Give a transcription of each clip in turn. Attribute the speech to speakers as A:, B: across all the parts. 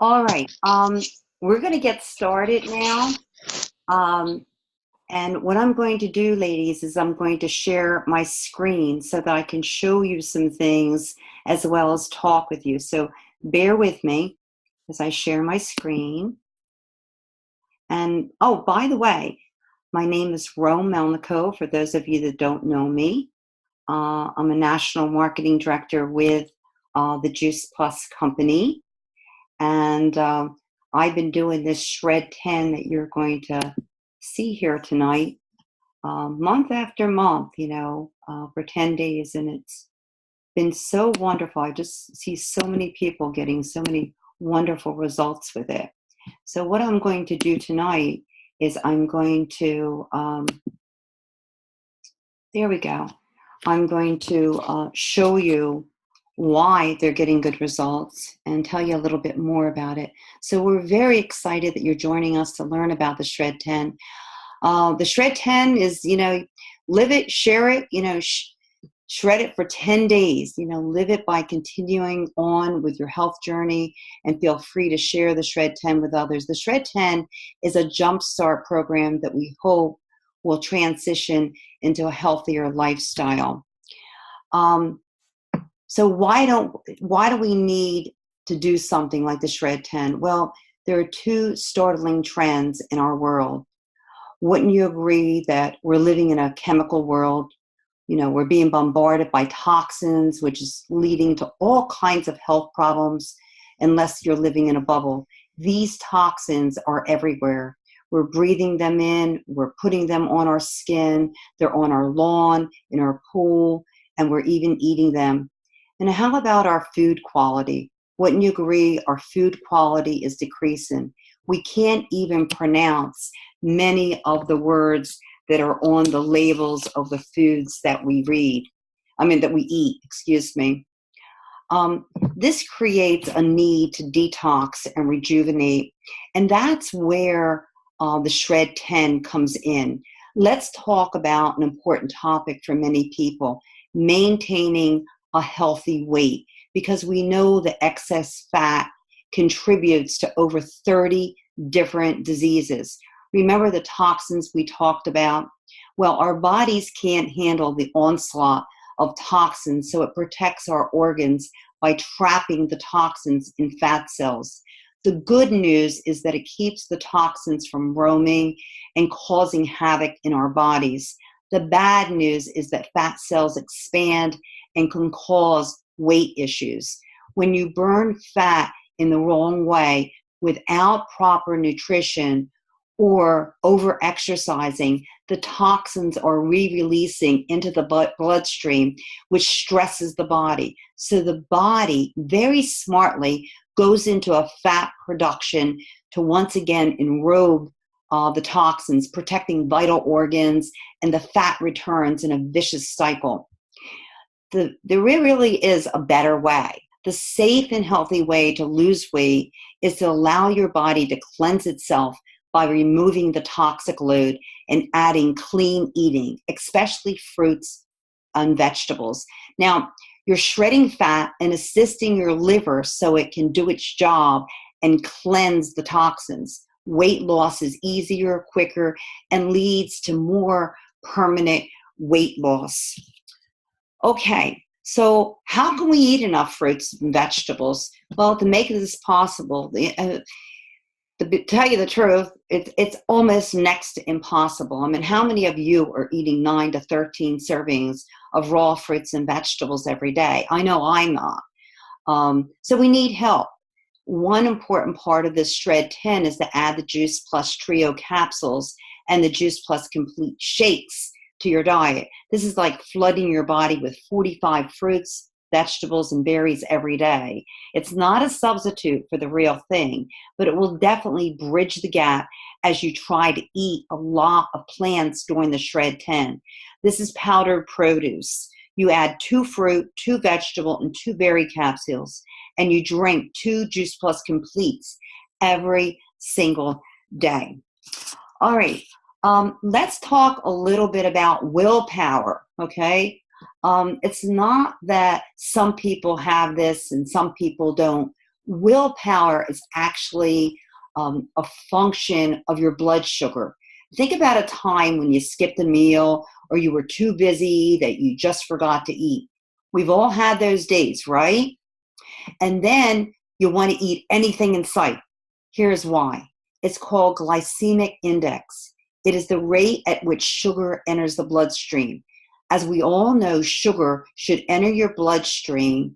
A: All right. We're going to get started now. Um, and what I'm going to do, ladies, is I'm going to share my screen so that I can show you some things as well as talk with you. So bear with me as I share my screen. And oh, by the way, my name is Rome Melnico, for those of you that don't know me. I'm a national marketing director with the Juice Plus company. And I've been doing this Shred 10 that you're going to see here tonight, month after month, for 10 days. And it's been so wonderful. I just see so many people getting so many wonderful results with it. So what I'm going to do tonight is I'm going to, there we go. I'm going to show you why they're getting good results and tell you a little bit more about it. So we're very excited that you're joining us to learn about the Shred 10. The Shred 10 is, live it, share it, shred it for 10 days, live it by continuing on with your health journey, and feel free to share the Shred 10 with others. The Shred 10 is a jumpstart program that we hope will transition into a healthier lifestyle. So why do we need to do something like the Shred 10? Well, there are two startling trends in our world. Wouldn't you agree that we're living in a chemical world? We're being bombarded by toxins, which is leading to all kinds of health problems unless you're living in a bubble. These toxins are everywhere. We're breathing them in, we're putting them on our skin, they're on our lawn, in our pool, and we're even eating them. And how about our food quality? Wouldn't you agree our food quality is decreasing? We can't even pronounce many of the words that are on the labels of the foods that we eat, excuse me. This creates a need to detox and rejuvenate, and that's where the Shred 10 comes in. Let's talk about an important topic for many people, maintaining a healthy weight, because we know that excess fat contributes to over 30 different diseases. Remember the toxins we talked about? Well, our bodies can't handle the onslaught of toxins, so it protects our organs by trapping the toxins in fat cells. The good news is that it keeps the toxins from roaming and causing havoc in our bodies. The bad news is that fat cells expand and can cause weight issues. When you burn fat in the wrong way, without proper nutrition or over-exercising, the toxins are re-releasing into the bloodstream, which stresses the body. So the body very smartly goes into a fat production to once again enrobe the toxins, protecting vital organs, and the fat returns in a vicious cycle. There really is a better way. The safe and healthy way to lose weight is to allow your body to cleanse itself by removing the toxic load and adding clean eating, especially fruits and vegetables. Now, you're shredding fat and assisting your liver so it can do its job and cleanse the toxins. Weight loss is easier, quicker, and leads to more permanent weight loss. Okay, so how can we eat enough fruits and vegetables? Well, to make this possible, to tell you the truth, it's almost next to impossible. I mean, how many of you are eating 9 to 13 servings of raw fruits and vegetables every day? I know I'm not. So we need help. One important part of this Shred 10 is to add the Juice Plus Trio capsules and the Juice Plus Complete shakes to your diet. This is like flooding your body with 45 fruits, vegetables, and berries every day. It's not a substitute for the real thing, but it will definitely bridge the gap as you try to eat a lot of plants during the Shred 10. This is powdered produce. You add 2 fruit, 2 vegetable, and 2 berry capsules, and you drink 2 Juice Plus Completes every single day. All right, let's talk a little bit about willpower, okay? It's not that some people have this and some people don't. willpower is actually a function of your blood sugar. Think about a time when you skipped a meal or you were too busy that you just forgot to eat. We've all had those days, right? And then you want to eat anything in sight. Here's why. It's called glycemic index. It is the rate at which sugar enters the bloodstream. As we all know, sugar should enter your bloodstream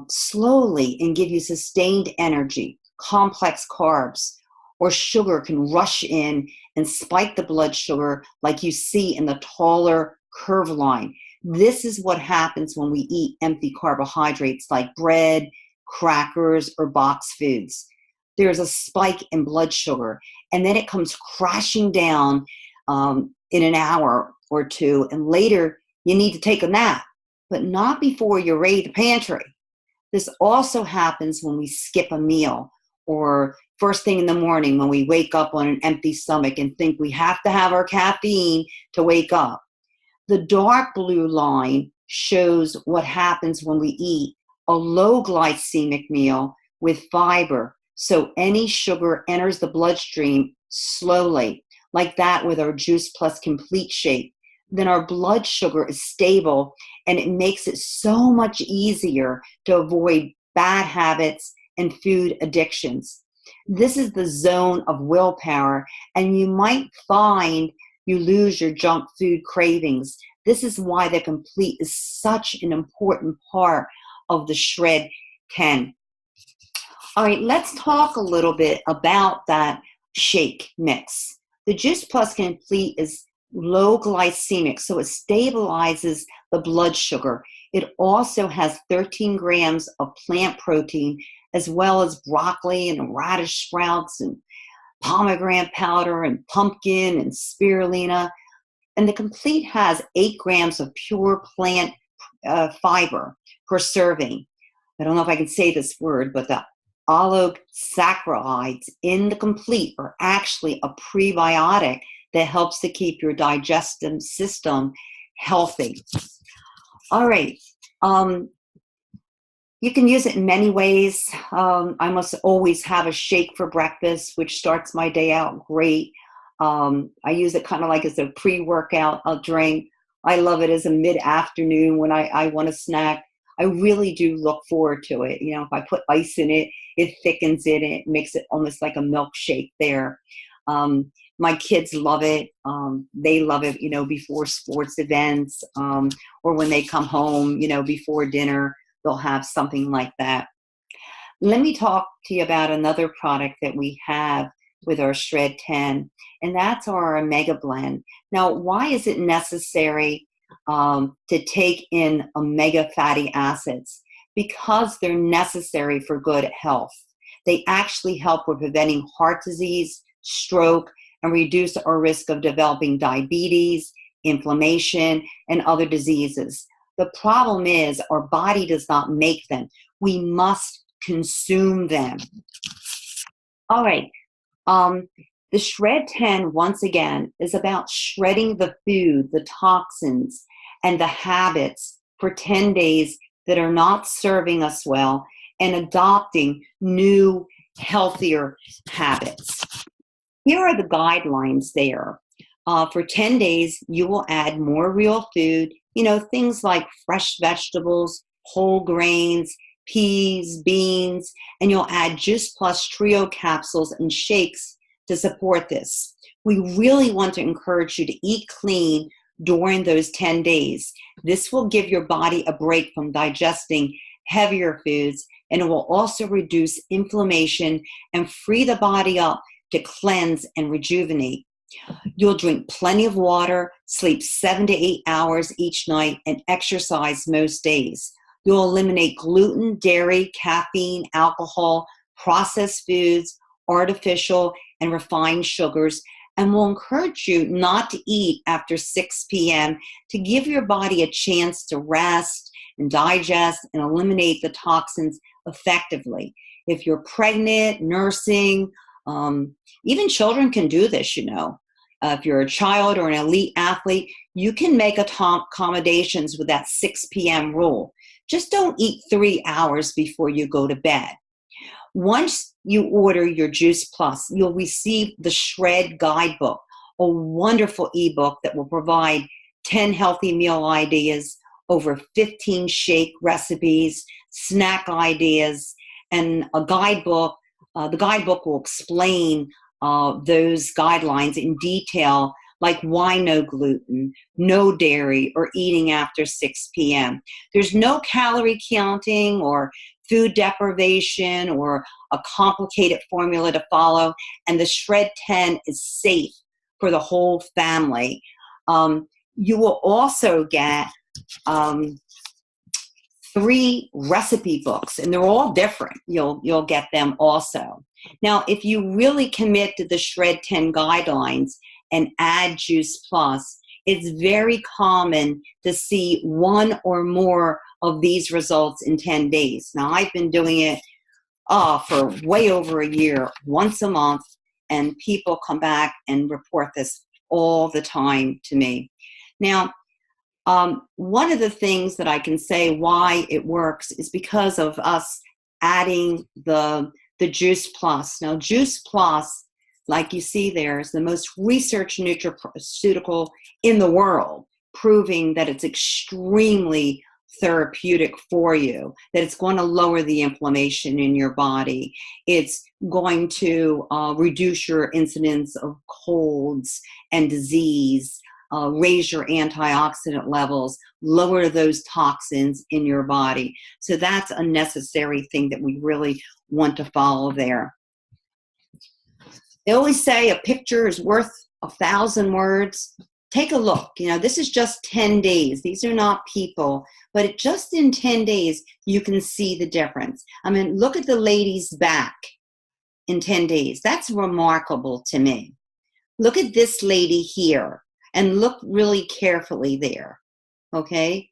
A: slowly and give you sustained energy. Complex carbs or sugar can rush in and spike the blood sugar like you see in the taller curve line. This is what happens when we eat empty carbohydrates like bread, crackers, or boxed foods. There's a spike in blood sugar, and then it comes crashing down in an hour or two, and later you need to take a nap, but not before you raid the pantry. This also happens when we skip a meal or first thing in the morning when we wake up on an empty stomach and think we have to have our caffeine to wake up. The dark blue line shows what happens when we eat a low glycemic meal with fiber. So any sugar enters the bloodstream slowly, like that with our Juice Plus Complete shake. Then our blood sugar is stable, and it makes it so much easier to avoid bad habits and food addictions. This is the zone of willpower, and you might find you lose your junk food cravings. This is why the Complete is such an important part of the Shred 10. All right, let's talk a little bit about that shake mix. The Juice Plus Complete is low glycemic, so it stabilizes the blood sugar. It also has 13 grams of plant protein, as well as broccoli and radish sprouts and pomegranate powder and pumpkin and spirulina. And the Complete has 8 grams of pure plant fiber per serving. I don't know if I can say this word, but the oligosaccharides in the Complete are actually a prebiotic that helps to keep your digestive system healthy. All right. You can use it in many ways. I must always have a shake for breakfast, which starts my day out great. I use it kind of like as a pre-workout drink. I love it as a mid-afternoon when I want a snack. I really do look forward to it. You know, if I put ice in it, it thickens it, and it makes it almost like a milkshake there. My kids love it. They love it, you know, before sports events or when they come home, you know, before dinner, they'll have something like that. Let me talk to you about another product that we have with our Shred 10, and that's our Omega Blend. Now, why is it necessary to take in omega fatty acids? Because they're necessary for good health. They actually help with preventing heart disease, stroke, and reduce our risk of developing diabetes, inflammation, and other diseases. The problem is our body does not make them. We must consume them. All right. The Shred 10, once again, is about shredding the food, the toxins, and the habits for 10 days that are not serving us well and adopting new, healthier habits. Here are the guidelines there. For 10 days, you will add more real food, you know, things like fresh vegetables, whole grains, peas, beans, and you'll add Juice Plus Trio capsules and shakes to support this. We really want to encourage you to eat clean during those 10 days. This will give your body a break from digesting heavier foods, and it will also reduce inflammation and free the body up to cleanse and rejuvenate. You'll drink plenty of water, sleep 7 to 8 hours each night, and exercise most days. You'll eliminate gluten, dairy, caffeine, alcohol, processed foods, artificial and refined sugars, and we'll encourage you not to eat after 6 p.m. to give your body a chance to rest and digest and eliminate the toxins effectively. If you're pregnant, nursing, even children can do this, you know. If you're a child or an elite athlete, you can make accommodations with that 6 p.m. rule. Just don't eat 3 hours before you go to bed. Once you order your Juice Plus, you'll receive the Shred Guidebook, a wonderful ebook that will provide 10 healthy meal ideas, over 15 shake recipes, snack ideas, and a guidebook. The guidebook will explain those guidelines in detail, like why no gluten, no dairy, or eating after 6 p.m. There's no calorie counting or food deprivation or a complicated formula to follow, and the Shred10 is safe for the whole family. You will also get 3 recipe books, and they're all different. You'll get them also. Now, if you really commit to the Shred10 guidelines and add Juice Plus, it's very common to see 1 or more of these results in 10 days. Now, I've been doing it for way over a year, once a month, and people come back and report this all the time to me. Now, one of the things that I can say why it works is because of us adding the Juice Plus. Now, Juice Plus, like you see there, is the most researched nutraceutical in the world, proving that it's extremely therapeutic for you, that it's going to lower the inflammation in your body. It's going to reduce your incidence of colds and disease, raise your antioxidant levels, lower those toxins in your body. So that's a necessary thing that we really want to follow there. They always say a picture is worth 1,000 words. Take a look. You know, this is just 10 days. These are not people, but just in 10 days, you can see the difference. I mean, look at the lady's back in 10 days. That's remarkable to me. Look at this lady here and look really carefully there, okay?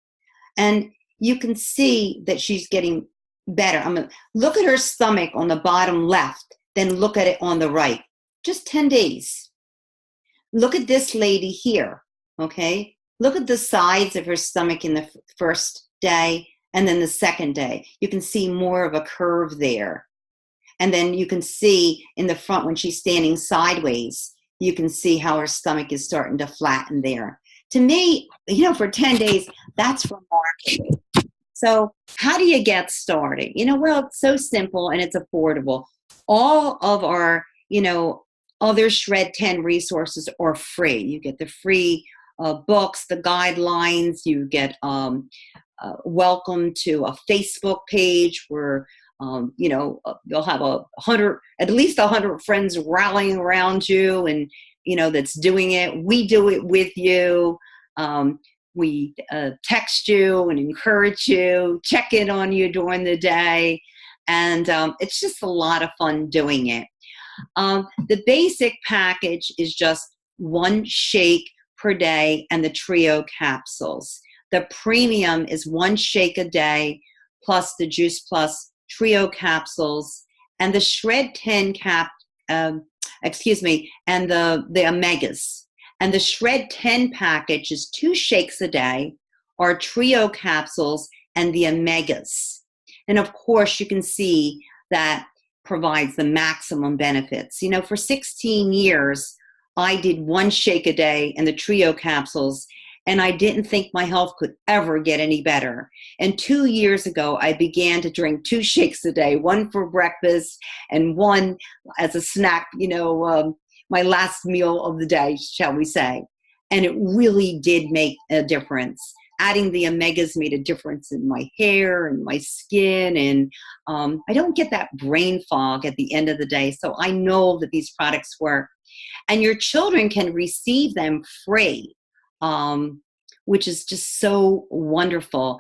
A: And you can see that she's getting better. I mean, look at her stomach on the bottom left, then look at it on the right. Just 10 days. Look at this lady here, okay? Look at the sides of her stomach in the first day and then the second day. You can see more of a curve there. And then you can see in the front when she's standing sideways, you can see how her stomach is starting to flatten there. To me, you know, for 10 days, that's remarkable. So how do you get started? You know, well, it's so simple and it's affordable. All of our, you know, other Shred10 resources are free. You get the free books, the guidelines. You get welcome to a Facebook page where you know, you'll have at least 100 friends rallying around you, and you know that's doing it. We do it with you. We text you and encourage you, check in on you during the day, and it's just a lot of fun doing it. The basic package is just 1 shake per day and the trio capsules. The premium is 1 shake a day plus the Juice Plus trio capsules and the Shred10 and the omegas. And the Shred10 package is 2 shakes a day, or trio capsules and the omegas. And of course, you can see that provides the maximum benefits. You know, for 16 years, I did 1 shake a day and the trio capsules, and I didn't think my health could ever get any better. And 2 years ago, I began to drink 2 shakes a day, 1 for breakfast and 1 as a snack, you know, my last meal of the day, shall we say. And it really did make a difference. Adding the omegas made a difference in my hair and my skin, and I don't get that brain fog at the end of the day. So I know that these products work. And your children can receive them free, which is just so wonderful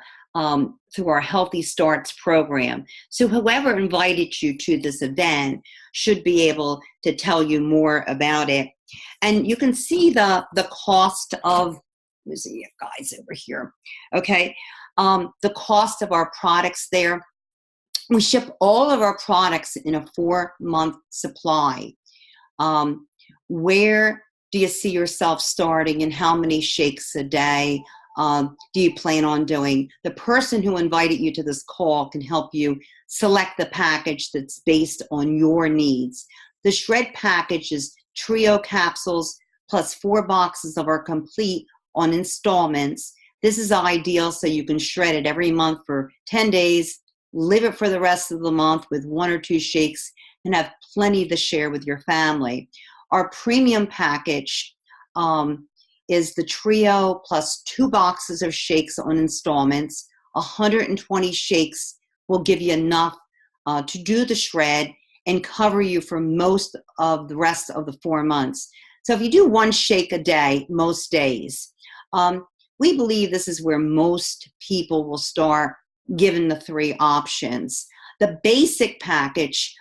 A: through our Healthy Starts program. So whoever invited you to this event should be able to tell you more about it. And you can see the cost of, let me see guys over here, okay? The cost of our products there. We ship all of our products in a 4-month supply. Where do you see yourself starting and how many shakes a day? do you plan on doing? The person who invited you to this call can help you select the package that's based on your needs. The Shred package is trio capsules plus 4 boxes of our complete on installments. This is ideal so you can shred it every month for 10 days, live it for the rest of the month with 1 or 2 shakes, and have plenty to share with your family. Our premium package is the trio plus 2 boxes of shakes on installments. 120 shakes will give you enough to do the shred and cover you for most of the rest of the 4 months. So if you do 1 shake a day, most days, we believe this is where most people will start, given the 3 options. The basic package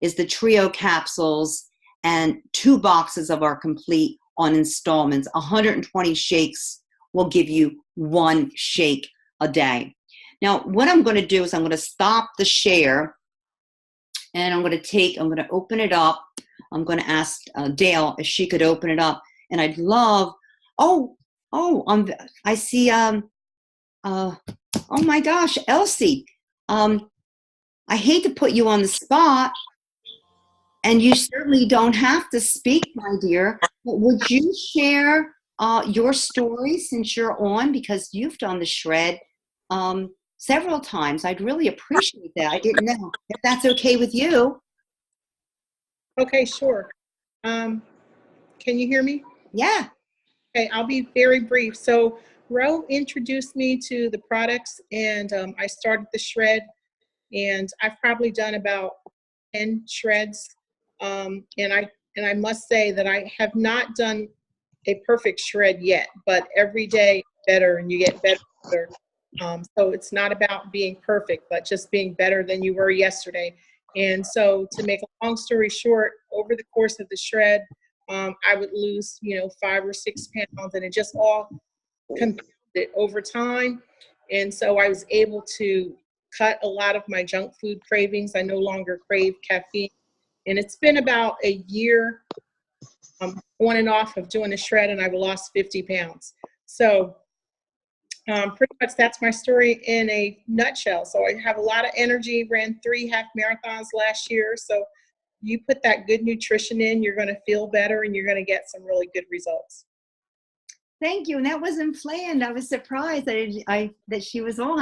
A: is the trio capsules and 2 boxes of our complete on installments. 120 shakes will give you 1 shake a day. Now, what I'm going to do is I'm going to stop the share, and I'm going to open it up. I'm going to ask Dale if she could open it up, and I'd love, I see, oh my gosh, Elsie, I hate to put you on the spot, and you certainly don't have to speak, my dear, but would you share your story since you're on, because you've done the shred several times. I'd really appreciate that. I didn't know if that's okay with you.
B: Okay, sure. Can you hear me?
A: Yeah.
B: Okay, I'll be very brief. So Ro introduced me to the products, and I started the shred, and I've probably done about 10 shreds. And I must say that I have not done a perfect shred yet, but every day better, and you get better. So it's not about being perfect, but just being better than you were yesterday. And so, to make a long story short, over the course of the shred, I would lose, 5 or 6 pounds, and it just all compounded over time. And so I was able to cut a lot of my junk food cravings. I no longer crave caffeine. And it's been about a year on and off of doing the shred, and I've lost 50 pounds. So pretty much that's my story in a nutshell. So I have a lot of energy, ran 3 half marathons last year. So you put that good nutrition in, you're going to feel better, and you're going to get some really good results.
A: Thank you. And that wasn't planned. I was surprised that she was on.